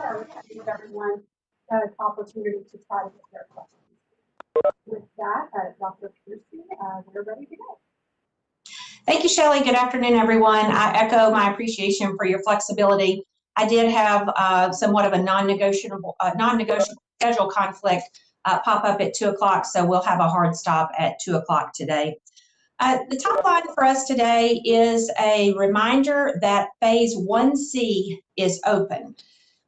start to give everyone the opportunity to try to get their questions. With that, Dr. Piercy, we're ready to go. Thank you, Shelly. Good afternoon, everyone. I echo my appreciation for your flexibility. I did have somewhat of a non-negotiable schedule conflict pop up at 2 o'clock, so we'll have a hard stop at 2 o'clock today. The top line for us today is a reminder that Phase 1C is open.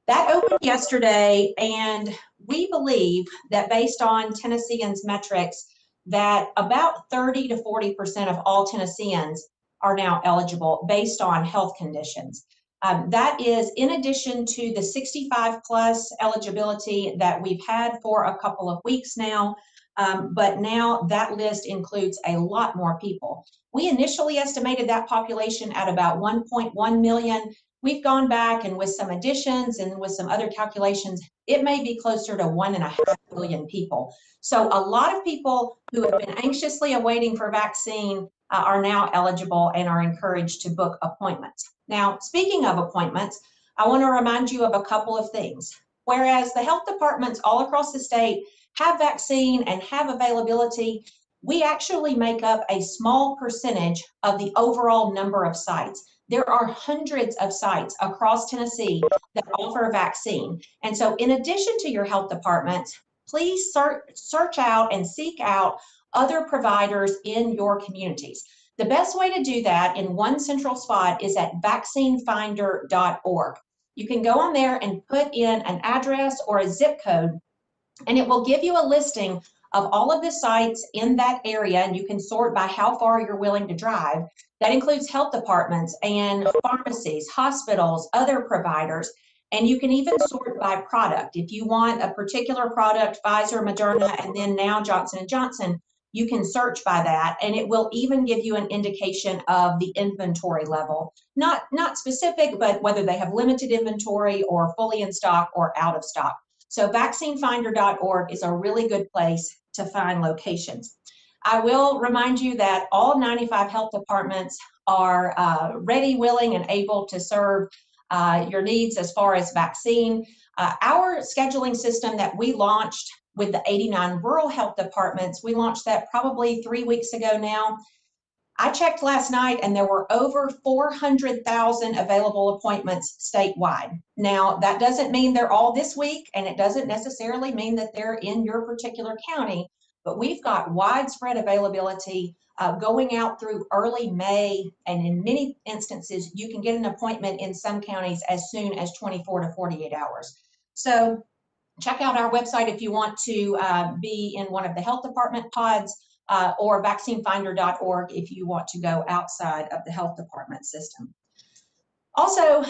That opened yesterday, and we believe that based on Tennesseans' metrics, that about 30 to 40% of all Tennesseans are now eligible based on health conditions. That is in addition to the 65 plus eligibility that we've had for a couple of weeks now, but now that list includes a lot more people. We initially estimated that population at about 1.1 million. We've gone back and with some additions and with some other calculations, it may be closer to 1.5 million people. So a lot of people who have been anxiously awaiting for vaccine are now eligible and are encouraged to book appointments. Now, speaking of appointments, I want to remind you of a couple of things. Whereas the health departments all across the state have vaccine and have availability, we actually make up a small percentage of the overall number of sites. There are hundreds of sites across Tennessee that offer vaccine. And so in addition to your health departments, please search out and seek out other providers in your communities. The best way to do that in one central spot is at vaccinefinder.org. You can go on there and put in an address or a zip code, and it will give you a listing of all of the sites in that area, and you can sort by how far you're willing to drive. That includes health departments and pharmacies, hospitals, other providers, and you can even sort by product. If you want a particular product, Pfizer, Moderna, and then now Johnson & Johnson, you can search by that, and it will even give you an indication of the inventory level. Not specific, but whether they have limited inventory or fully in stock or out of stock. So vaccinefinder.org is a really good place to find locations. I will remind you that all 95 health departments are ready, willing, and able to serve your needs as far as vaccine. Our scheduling system that we launched with the 89 rural health departments, we launched that probably 3 weeks ago now. I checked last night and there were over 400,000 available appointments statewide. Now, that doesn't mean they're all this week, and it doesn't necessarily mean that they're in your particular county, but we've got widespread availability going out through early May, and in many instances, you can get an appointment in some counties as soon as 24 to 48 hours. So check out our website if you want to be in one of the health department pods, or vaccinefinder.org if you want to go outside of the health department system. Also,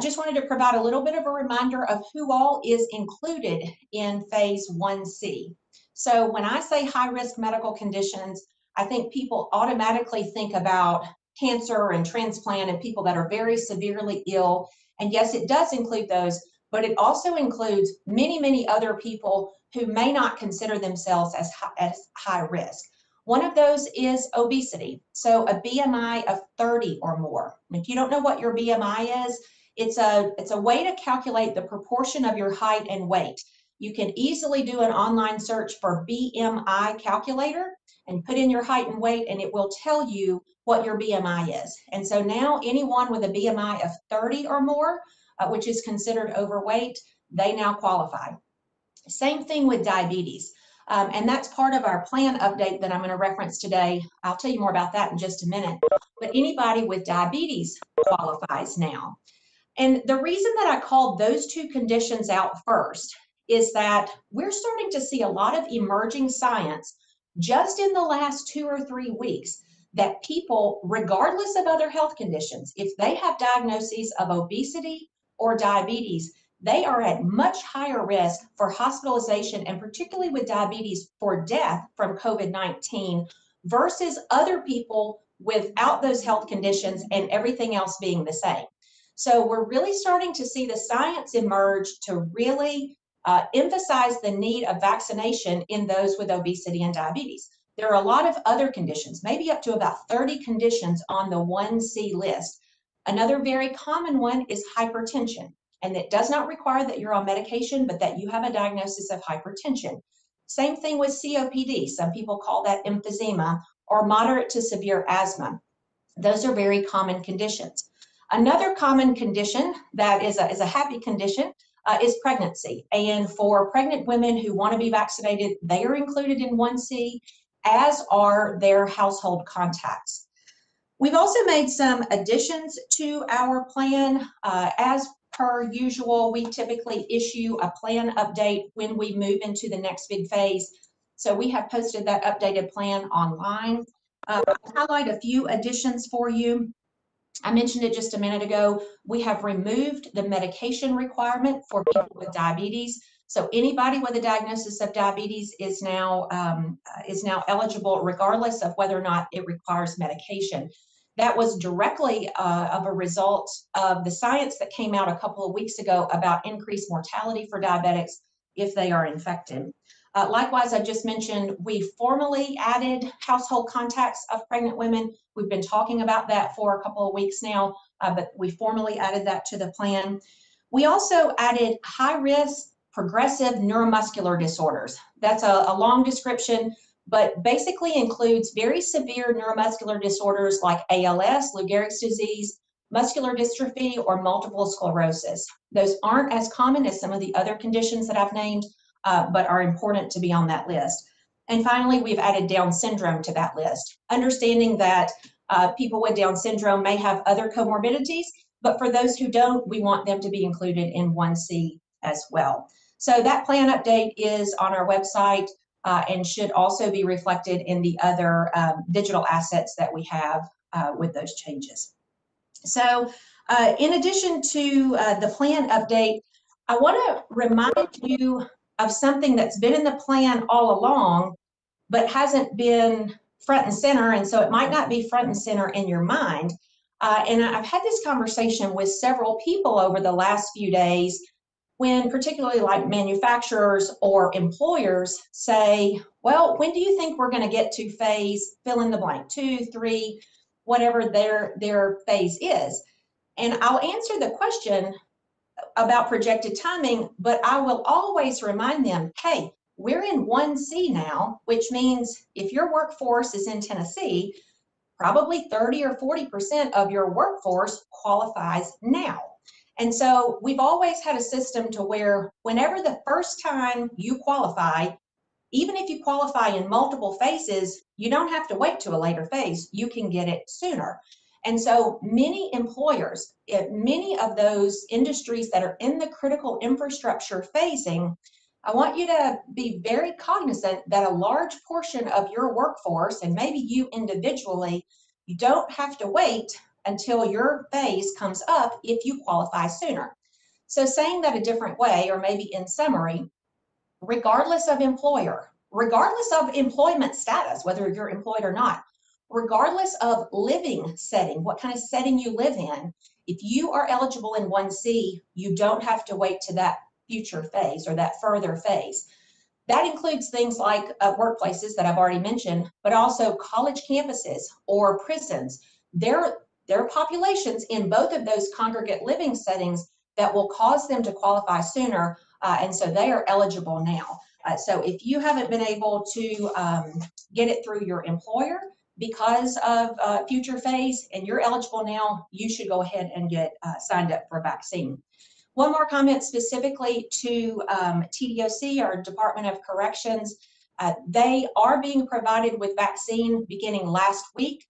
just wanted to provide a little bit of a reminder of who all is included in Phase 1C. So when I say high-risk medical conditions, I think people automatically think about cancer and transplant and people that are very severely ill. And yes, it does include those, but it also includes many, many other people who may not consider themselves as high risk. One of those is obesity. So a BMI of 30 or more. And if you don't know what your BMI is, it's a way to calculate the proportion of your height and weight. You can easily do an online search for BMI calculator and put in your height and weight, and it will tell you what your BMI is. And so now anyone with a BMI of 30 or more, which is considered overweight, they now qualify. Same thing with diabetes. And that's part of our plan update that I'm going to reference today. I'll tell you more about that in just a minute. But anybody with diabetes qualifies now. And the reason that I called those two conditions out first is that we're starting to see a lot of emerging science just in the last 2 or 3 weeks that people, regardless of other health conditions, if they have diagnoses of obesity or diabetes, they are at much higher risk for hospitalization, and particularly with diabetes, for death from COVID-19 versus other people without those health conditions and everything else being the same. So we're really starting to see the science emerge to really emphasize the need of vaccination in those with obesity and diabetes. There are a lot of other conditions, maybe up to about 30 conditions on the 1C list. Another very common one is hypertension. and it does not require that you're on medication, but that you have a diagnosis of hypertension. Same thing with COPD. Some people call that emphysema, or moderate to severe asthma. Those are very common conditions. Another common condition that is a happy condition is pregnancy. And for pregnant women who want to be vaccinated, they are included in 1C, as are their household contacts. We've also made some additions to our plan. As per usual, we typically issue a plan update when we move into the next big phase. So we have posted that updated plan online. I'll highlight a few additions for you. I mentioned it just a minute ago. We have removed the medication requirement for people with diabetes. So anybody with a diagnosis of diabetes is now eligible, regardless of whether or not it requires medication. That was directly of a result of the science that came out a couple of weeks ago about increased mortality for diabetics if they are infected. Likewise, I just mentioned we formally added household contacts of pregnant women. We've been talking about that for a couple of weeks now, but we formally added that to the plan. We also added high-risk progressive neuromuscular disorders. That's a long description, but basically includes very severe neuromuscular disorders like ALS, Lou Gehrig's disease, muscular dystrophy, or multiple sclerosis. Those aren't as common as some of the other conditions that I've named, but are important to be on that list. And finally, we've added Down syndrome to that list, understanding that people with Down syndrome may have other comorbidities, but for those who don't, we want them to be included in 1C as well. So that plan update is on our website and should also be reflected in the other digital assets that we have with those changes. So in addition to the plan update, I want to remind you of something that's been in the plan all along, but hasn't been front and center, and so it might not be front and center in your mind. And I've had this conversation with several people over the last few days when particularly like manufacturers or employers say, well, when do you think we're going to get to phase fill in the blank, 2, 3, whatever their phase is? And I'll answer the question about projected timing, but I will always remind them, hey, we're in 1C now, which means if your workforce is in Tennessee, probably 30 or 40% of your workforce qualifies now. And so we've always had a system to where whenever the first time you qualify, even if you qualify in multiple phases, you don't have to wait to a later phase. You can get it sooner. And so many employers, many of those industries that are in the critical infrastructure phasing, I want you to be very cognizant that a large portion of your workforce, and maybe you individually, you don't have to wait until your phase comes up if you qualify sooner. So saying that a different way, or maybe in summary, regardless of employer, regardless of employment status, whether you're employed or not, regardless of living setting, what kind of setting you live in, if you are eligible in 1C, you don't have to wait to that future phase or that further phase. That includes things like workplaces that I've already mentioned, but also college campuses or prisons. There are populations in both of those congregate living settings that will cause them to qualify sooner, and so they are eligible now. So if you haven't been able to get it through your employer because of future phase and you're eligible now, you should go ahead and get signed up for a vaccine. One more comment specifically to TDOC, or Department of Corrections. They are being provided with vaccine beginning last week.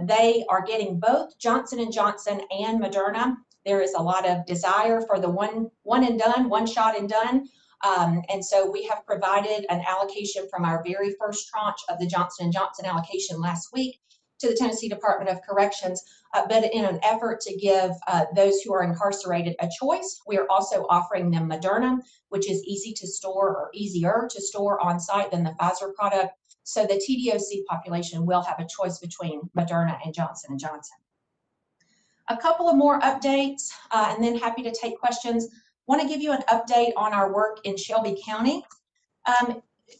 They are getting both Johnson & Johnson and Moderna. There is a lot of desire for the one and done, one shot and done. And so we have provided an allocation from our very first tranche of the Johnson & Johnson allocation last week to the Tennessee Department of Corrections, but in an effort to give those who are incarcerated a choice, we are also offering them Moderna, which is easy to store or easier to store on site than the Pfizer product. So the TDOC population will have a choice between Moderna and Johnson & Johnson. A couple of more updates, and then happy to take questions. Want to give you an update on our work in Shelby County.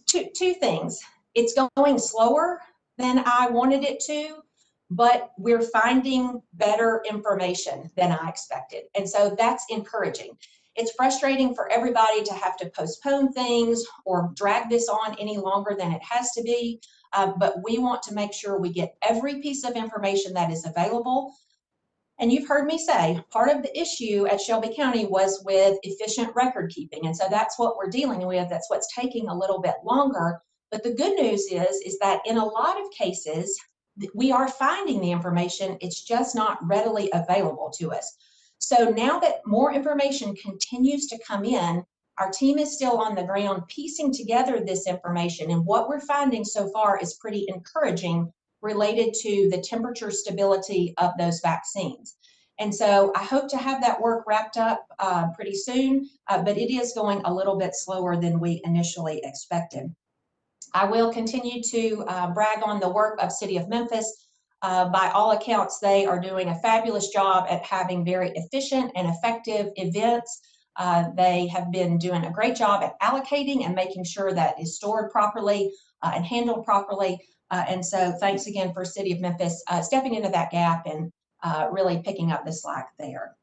Two things. It's going slower than I wanted it to, but we're finding better information than I expected. And so that's encouraging. It's frustrating for everybody to have to postpone things or drag this on any longer than it has to be, but we want to make sure we get every piece of information that is available. And you've heard me say, part of the issue at Shelby County was with efficient record keeping. And so that's what we're dealing with. That's what's taking a little bit longer. But the good news is that in a lot of cases, we are finding the information. It's just not readily available to us. So now that more information continues to come in, our team is still on the ground piecing together this information. And what we're finding so far is pretty encouraging related to the temperature stability of those vaccines. And so I hope to have that work wrapped up pretty soon, but it is going a little bit slower than we initially expected. I will continue to brag on the work of City of Memphis. By all accounts, they are doing a fabulous job at having very efficient and effective events. They have been doing a great job at allocating and making sure that is stored properly and handled properly. And so thanks again for City of Memphis stepping into that gap and really picking up the slack there.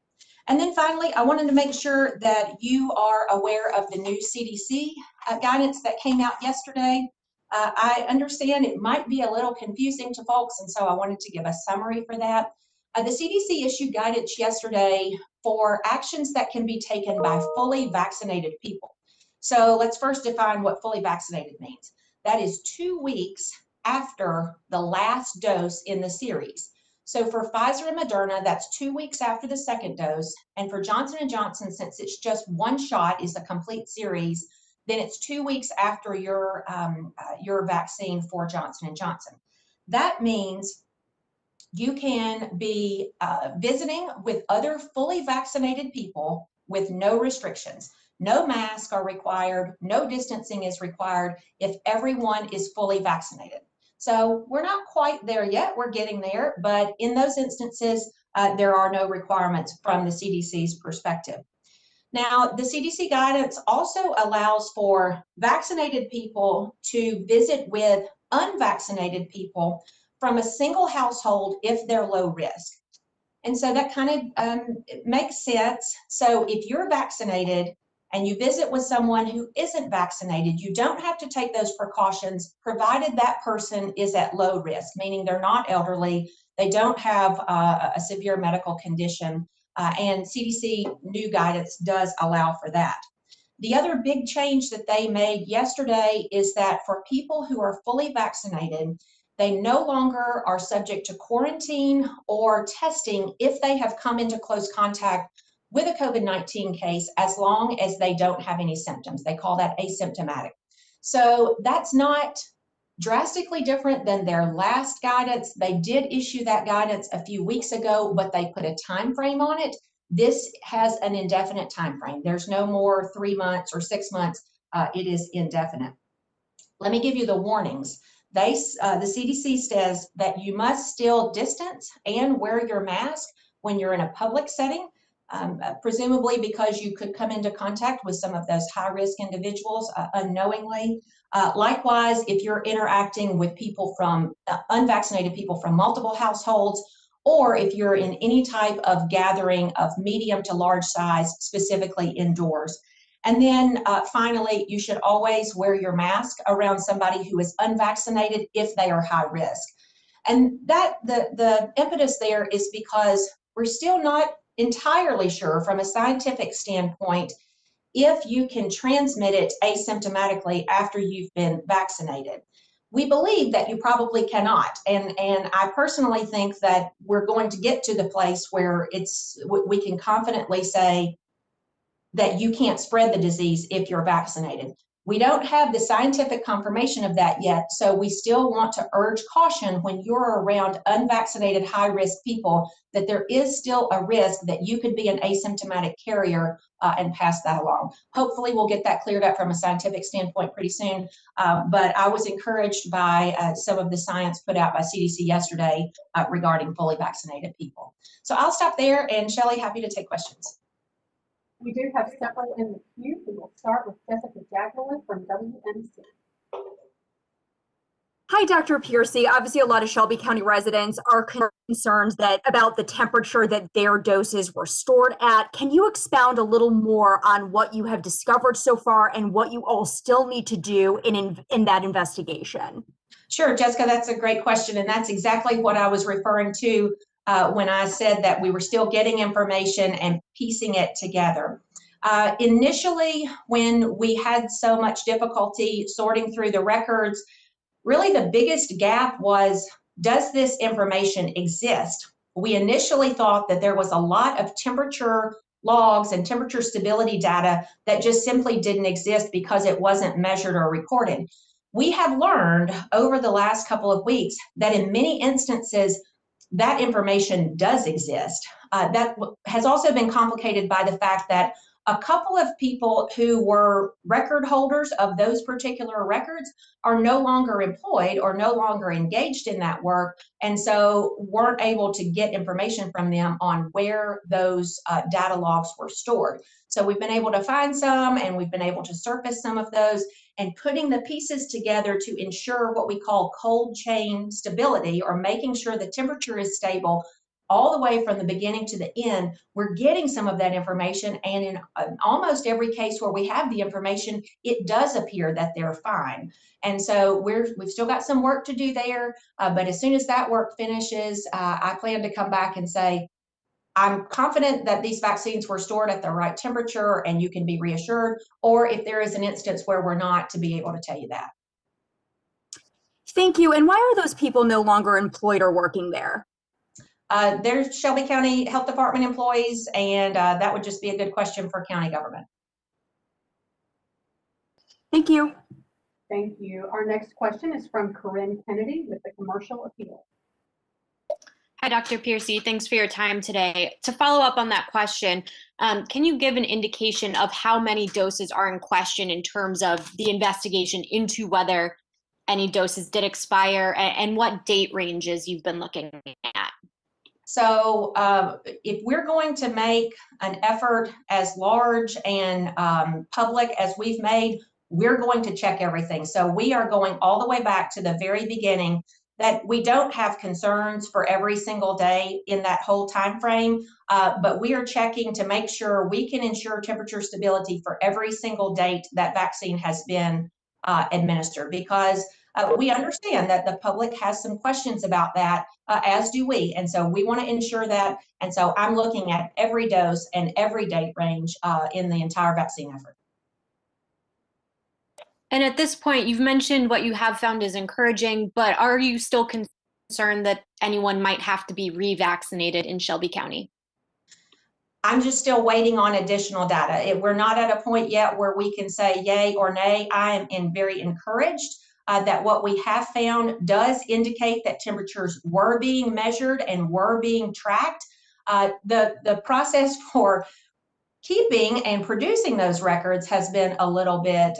And then finally, I wanted to make sure that you are aware of the new CDC guidance that came out yesterday. I understand it might be a little confusing to folks, and so I wanted to give a summary for that. The CDC issued guidance yesterday for actions that can be taken by fully vaccinated people. So let's first define what fully vaccinated means. That is 2 weeks after the last dose in the series. So for Pfizer and Moderna, that's 2 weeks after the second dose. And for Johnson & Johnson, since it's just one shot, is a complete series, then it's 2 weeks after your vaccine for Johnson & Johnson. That means you can be visiting with other fully vaccinated people with no restrictions. No masks are required, no distancing is required if everyone is fully vaccinated. So we're not quite there yet, we're getting there, but in those instances, there are no requirements from the CDC's perspective. Now, the CDC guidance also allows for vaccinated people to visit with unvaccinated people from a single household if they're low risk. And so that kind of makes sense. So if you're vaccinated and you visit with someone who isn't vaccinated, you don't have to take those precautions, provided that person is at low risk, meaning they're not elderly, they don't have a severe medical condition, and CDC new guidance does allow for that. The other big change that they made yesterday is that for people who are fully vaccinated, they no longer are subject to quarantine or testing if they have come into close contact with a COVID-19 case, as long as they don't have any symptoms. They call that asymptomatic. So that's not drastically different than their last guidance. They did issue that guidance a few weeks ago, but they put a time frame on it. This has an indefinite time frame. There's no more 3 months or 6 months. It is indefinite. Let me give you the warnings. The CDC says that you must still distance and wear your mask when you're in a public setting, presumably because you could come into contact with some of those high-risk individuals unknowingly. Likewise, if you're interacting with people from unvaccinated people from multiple households, or if you're in any type of gathering of medium to large size, specifically indoors. And then finally, you should always wear your mask around somebody who is unvaccinated if they are high risk. And that the impetus there is because we're still not entirely sure from a scientific standpoint if you can transmit it asymptomatically after you've been vaccinated. We believe that you probably cannot. And I personally think that we're going to get to the place where we can confidently say that you can't spread the disease if you're vaccinated. We don't have the scientific confirmation of that yet, so we still want to urge caution when you're around unvaccinated high-risk people that there is still a risk that you could be an asymptomatic carrier and pass that along. Hopefully we'll get that cleared up from a scientific standpoint pretty soon, but I was encouraged by some of the science put out by CDC yesterday regarding fully vaccinated people. So I'll stop there, and Shelly, happy to take questions. We do have several in the queue. We will start with Jessica Jacqueline from WMC. Hi, Dr. Piercy. Obviously, a lot of Shelby County residents are concerned about the temperature that their doses were stored at. Can you expound a little more on what you have discovered so far and what you all still need to do in that investigation? Sure, Jessica, that's a great question. And that's exactly what I was referring to when I said that we were still getting information and piecing it together. Initially, when we had so much difficulty sorting through the records, really the biggest gap was, does this information exist? We initially thought that there was a lot of temperature logs and temperature stability data that just simply didn't exist because it wasn't measured or recorded. We have learned over the last couple of weeks that in many instances, that information does exist. That has also been complicated by the fact that a couple of people who were record holders of those particular records are no longer employed or no longer engaged in that work, and so weren't able to get information from them on where those data logs were stored. So we've been able to find some, and we've been able to surface some of those, and putting the pieces together to ensure what we call cold chain stability, or making sure the temperature is stable all the way from the beginning to the end. We're getting some of that information, and in almost every case where we have the information, it does appear that they're fine. And so we've still got some work to do there, but as soon as that work finishes, I plan to come back and say, I'm confident that these vaccines were stored at the right temperature and you can be reassured, or if there is an instance where we're not, to be able to tell you that. Thank you. And why are those people no longer employed or working there? They're Shelby County Health Department employees, and that would just be a good question for county government. Thank you. Thank you. Our next question is from Corinne Kennedy with the Commercial Appeal. Hi, Dr. Piercy. Thanks for your time today. To follow up on that question, can you give an indication of how many doses are in question in terms of the investigation into whether any doses did expire, and what date ranges you've been looking at? So if we're going to make an effort as large and public as we've made, we're going to check everything. So we are going all the way back to the very beginning, that we don't have concerns for every single day in that whole time frame, but we are checking to make sure we can ensure temperature stability for every single date that vaccine has been administered, because we understand that the public has some questions about that, as do we. And so we want to ensure that. And so I'm looking at every dose and every date range in the entire vaccine effort. And at this point, you've mentioned what you have found is encouraging, but are you still concerned that anyone might have to be revaccinated in Shelby County? I'm just still waiting on additional data. We're not at a point yet where we can say yay or nay. I am very encouraged that what we have found does indicate that temperatures were being measured and were being tracked. The process for keeping and producing those records has been a little bit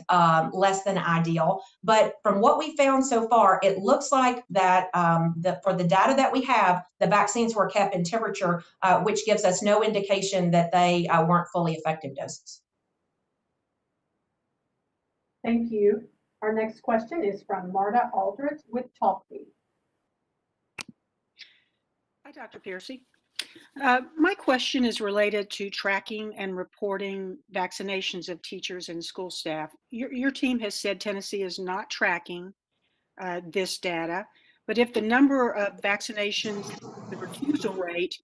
less than ideal, but from what we found so far, it looks like that for the data that we have, the vaccines were kept in temperature, which gives us no indication that they weren't fully effective doses. Thank you. Our next question is from Marta Aldrich with Talkbeat. Hi, Dr. Piercy. My question is related to tracking and reporting vaccinations of teachers and school staff. Your team has said Tennessee is not tracking this data, but if the number of vaccinations, the refusal rate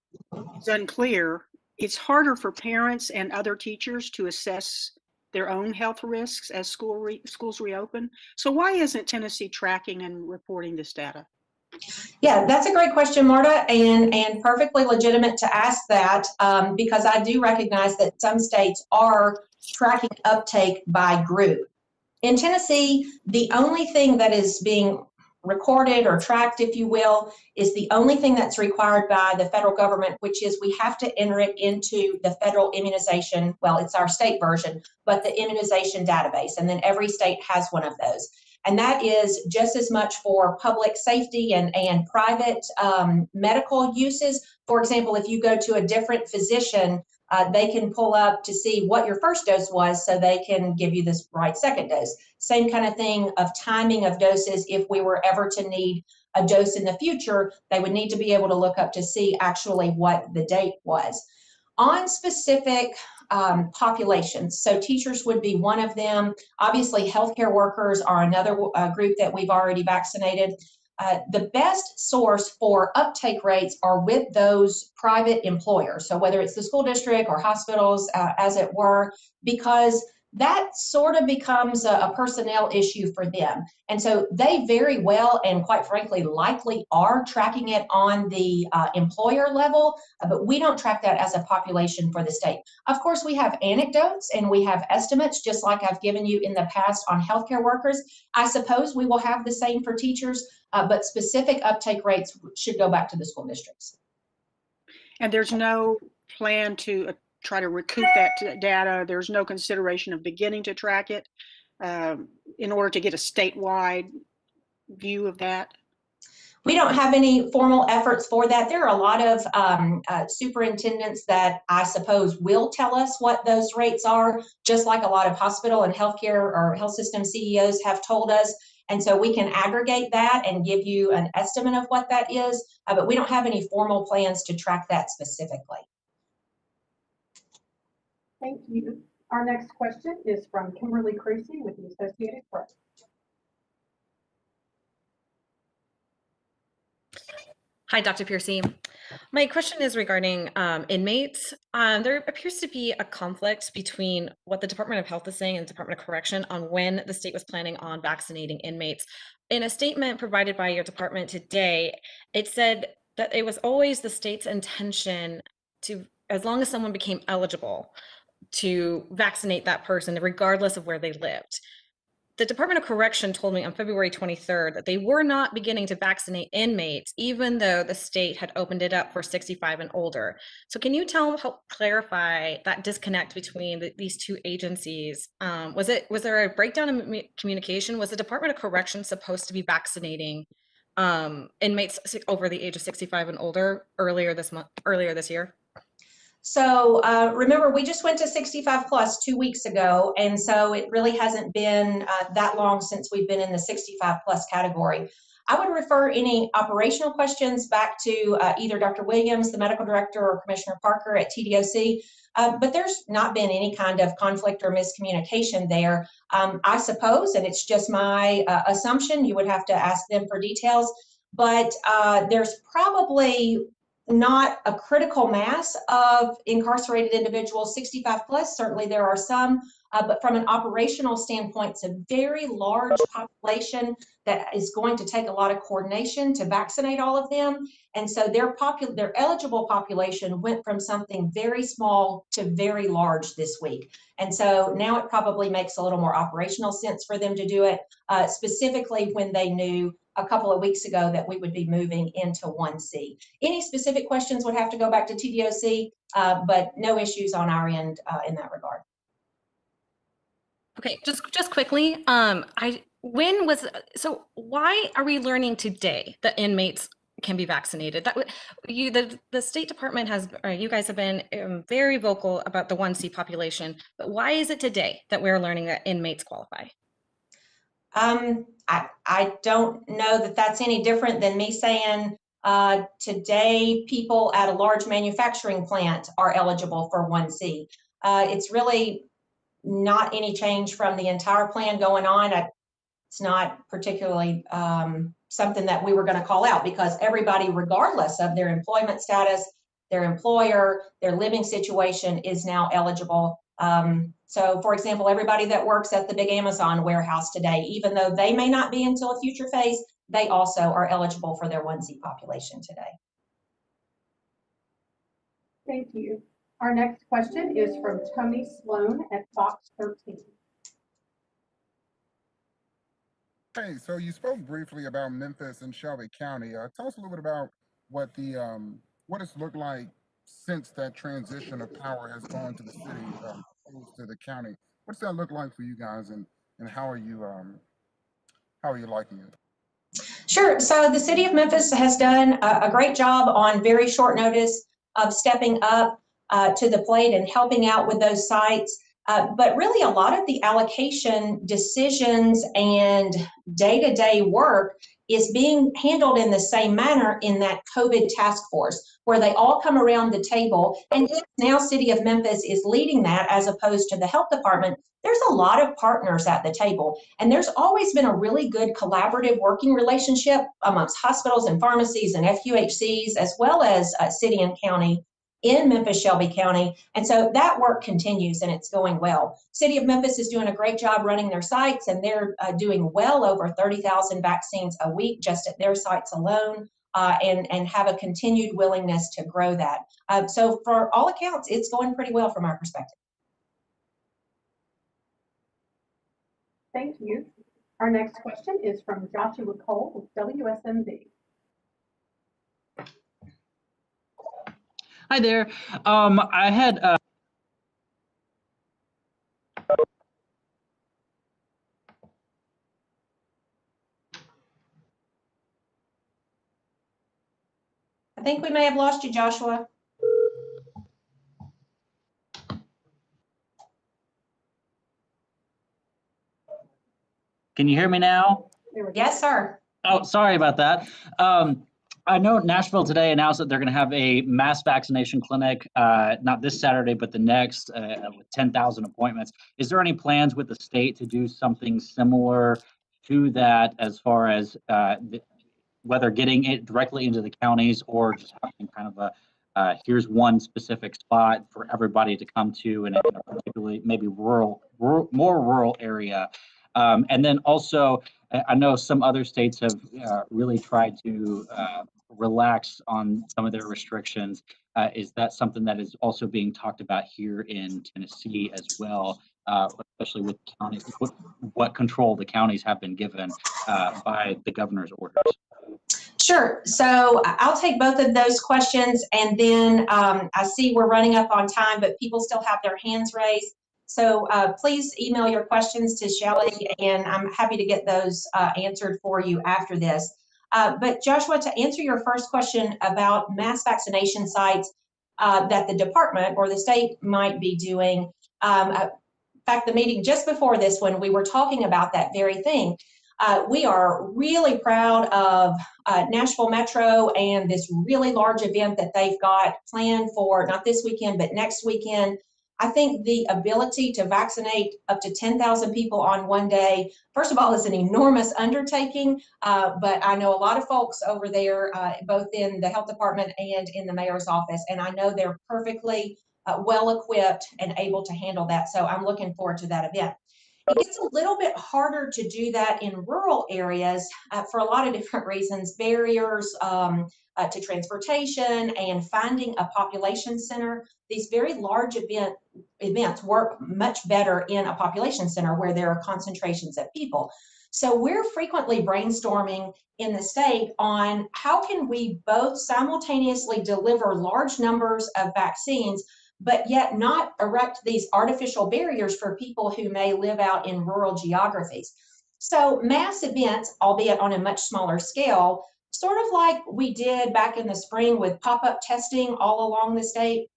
is unclear, it's harder for parents and other teachers to assess their own health risks as schools reopen. So why isn't Tennessee tracking and reporting this data? Yeah, that's a great question, Marta, and perfectly legitimate to ask that, because I do recognize that some states are tracking uptake by group. In Tennessee, the only thing that is being recorded or tracked, if you will, is the only thing that's required by the federal government, which is we have to enter it into the federal immunization, well, it's our state version, but the immunization database, and then every state has one of those. And that is just as much for public safety and private medical uses. For example, if you go to a different physician they can pull up to see what your first dose was so they can give you this right second dose. Same kind of thing of timing of doses. If we were ever to need a dose in the future, they would need to be able to look up to see actually what the date was. On specific populations, so teachers would be one of them. Obviously, healthcare workers are another group that we've already vaccinated. The best source for uptake rates are with those private employers. So whether it's the school district or hospitals, as it were, because that sort of becomes a personnel issue for them. And so they very well and quite frankly likely are tracking it on the employer level, but we don't track that as a population for the state. Of course, we have anecdotes and we have estimates, just like I've given you in the past on healthcare workers. I suppose we will have the same for teachers, but specific uptake rates should go back to the school districts. And there's no plan to try to recoup that data. There's no consideration of beginning to track it in order to get a statewide view of that? We don't have any formal efforts for that. There are a lot of superintendents that I suppose will tell us what those rates are, just like a lot of hospital and healthcare or health system CEOs have told us. And so we can aggregate that and give you an estimate of what that is, but we don't have any formal plans to track that specifically. Thank you. Our next question is from Kimberly Creasy with the Associated Press. Hi, Dr. Piercy. My question is regarding inmates. There appears to be a conflict between what the Department of Health is saying and the Department of Correction on when the state was planning on vaccinating inmates. In a statement provided by your department today, it said that it was always the state's intention to, as long as someone became eligible, to vaccinate that person regardless of where they lived. The Department of Correction told me on February 23rd that they were not beginning to vaccinate inmates, even though the state had opened it up for 65 and older. So can you help clarify that disconnect between these two agencies? Was there a breakdown in communication? Was the Department of Correction supposed to be vaccinating inmates over the age of 65 and older earlier this year? So remember, we just went to 65 plus 2 weeks ago, and so it really hasn't been that long since we've been in the 65 plus category. I would refer any operational questions back to either Dr. Williams, the medical director, or Commissioner Parker at TDOC, but there's not been any kind of conflict or miscommunication there. I suppose, and it's just my assumption, you would have to ask them for details, but there's probably not a critical mass of incarcerated individuals 65 plus. Certainly there are some, but from an operational standpoint, it's a very large population that is going to take a lot of coordination to vaccinate all of them. And so their eligible population went from something very small to very large this week. And so now it probably makes a little more operational sense for them to do it, specifically when they knew a couple of weeks ago that we would be moving into 1C. Any specific questions would have to go back to TDOC, but no issues on our end in that regard. Okay, just quickly, so why are we learning today that inmates can be vaccinated? The State Department you guys have been very vocal about the 1C population, but why is it today that we're learning that inmates qualify? I don't know that that's any different than me saying today people at a large manufacturing plant are eligible for 1C. It's really not any change from the entire plan going on. It's not particularly something that we were going to call out, because everybody, regardless of their employment status, their employer, their living situation, is now eligible. So for example, everybody that works at the big Amazon warehouse today, even though they may not be until a future phase, they also are eligible for their 1C population today. Thank you. Our next question is from Tony Sloan at Fox 13. Hey, so you spoke briefly about Memphis and Shelby County. Tell us a little bit about what it's looked like since that transition of power has gone to the city opposed to the county. What's that look like for you guys, and how are you liking it? Sure. So the city of Memphis has done a great job on very short notice of stepping up. to the plate and helping out with those sites. But really a lot of the allocation decisions and day-to-day work is being handled in the same manner in that COVID task force, where they all come around the table. And now City of Memphis is leading that as opposed to the health department. There's a lot of partners at the table, and there's always been a really good collaborative working relationship amongst hospitals and pharmacies and FQHCs, as well as city and county in Memphis, Shelby County. And so that work continues and it's going well. City of Memphis is doing a great job running their sites, and they're doing well over 30,000 vaccines a week just at their sites alone, and have a continued willingness to grow that. So for all accounts, it's going pretty well from our perspective. Thank you. Our next question is from Joshua Cole with WSMV. Hi there. I had I think we may have lost you, Joshua. Can you hear me now? Yes, sir. Oh, sorry about that. I know Nashville today announced that they're going to have a mass vaccination clinic, not this Saturday, but the next, with 10,000 appointments. Is there any plans with the state to do something similar to that, as far as whether getting it directly into the counties or just having kind of a here's one specific spot for everybody to come to in a particularly maybe more rural area? And then also, I know some other states have really tried to relax on some of their restrictions. Is that something that is also being talked about here in Tennessee as well, especially with counties, what control the counties have been given by the governor's orders? Sure. So I'll take both of those questions, and then I see we're running up on time, but people still have their hands raised. So please email your questions to Shelly, and I'm happy to get those answered for you after this. But Joshua, to answer your first question about mass vaccination sites that the department or the state might be doing, in fact, the meeting just before this one, we were talking about that very thing. We are really proud of Nashville Metro and this really large event that they've got planned for not this weekend, but next weekend. I think the ability to vaccinate up to 10,000 people on one day, first of all, is an enormous undertaking, but I know a lot of folks over there, both in the health department and in the mayor's office, and I know they're perfectly well equipped and able to handle that. So I'm looking forward to that event. It gets a little bit harder to do that in rural areas for a lot of different reasons, barriers to transportation and finding a population center. These very large events work much better in a population center where there are concentrations of people. So we're frequently brainstorming in the state on how can we both simultaneously deliver large numbers of vaccines, but yet not erect these artificial barriers for people who may live out in rural geographies. So mass events, albeit on a much smaller scale, sort of like we did back in the spring with pop-up testing all along the state,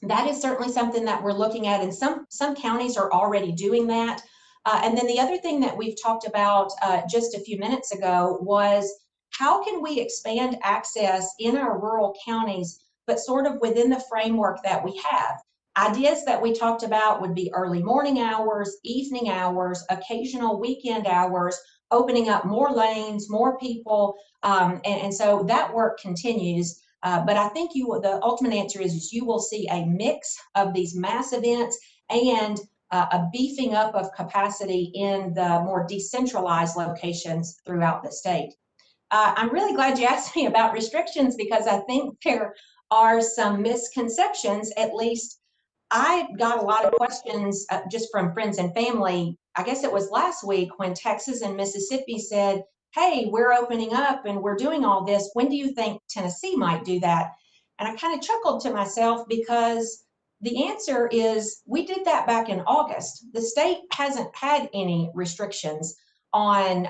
that is certainly something that we're looking at, and some counties are already doing that. And then the other thing that we've talked about just a few minutes ago was how can we expand access in our rural counties, but sort of within the framework that we have. Ideas that we talked about would be early morning hours, evening hours, occasional weekend hours, opening up more lanes, more people, and so that work continues. But I think the ultimate answer is you will see a mix of these mass events and a beefing up of capacity in the more decentralized locations throughout the state. I'm really glad you asked me about restrictions, because I think there are some misconceptions. At least I got a lot of questions just from friends and family. I guess it was last week when Texas and Mississippi said, hey, we're opening up and we're doing all this. When do you think Tennessee might do that? And I kind of chuckled to myself, because the answer is we did that back in August. The state hasn't had any restrictions on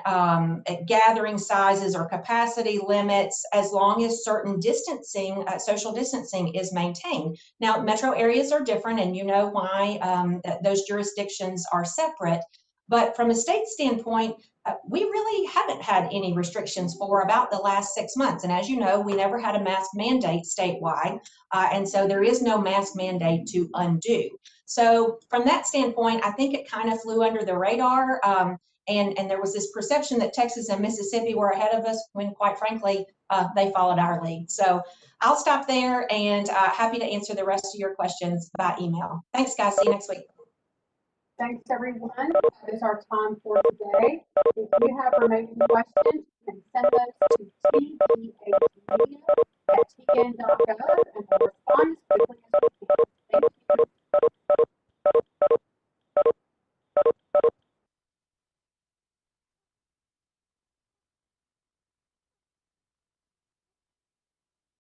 gathering sizes or capacity limits as long as certain distancing, social distancing is maintained. Now, metro areas are different, and you know why those jurisdictions are separate. But from a state standpoint, we really haven't had any restrictions for about the last 6 months. And as you know, we never had a mask mandate statewide. And so there is no mask mandate to undo. So from that standpoint, I think it kind of flew under the radar. And there was this perception that Texas and Mississippi were ahead of us when, quite frankly, they followed our lead. So I'll stop there, and happy to answer the rest of your questions by email. Thanks, guys. See you next week. Thanks, everyone. That is our time for today. If you have remaining questions, you can send those to tpamedia@tn.gov, and we'll respond as quickly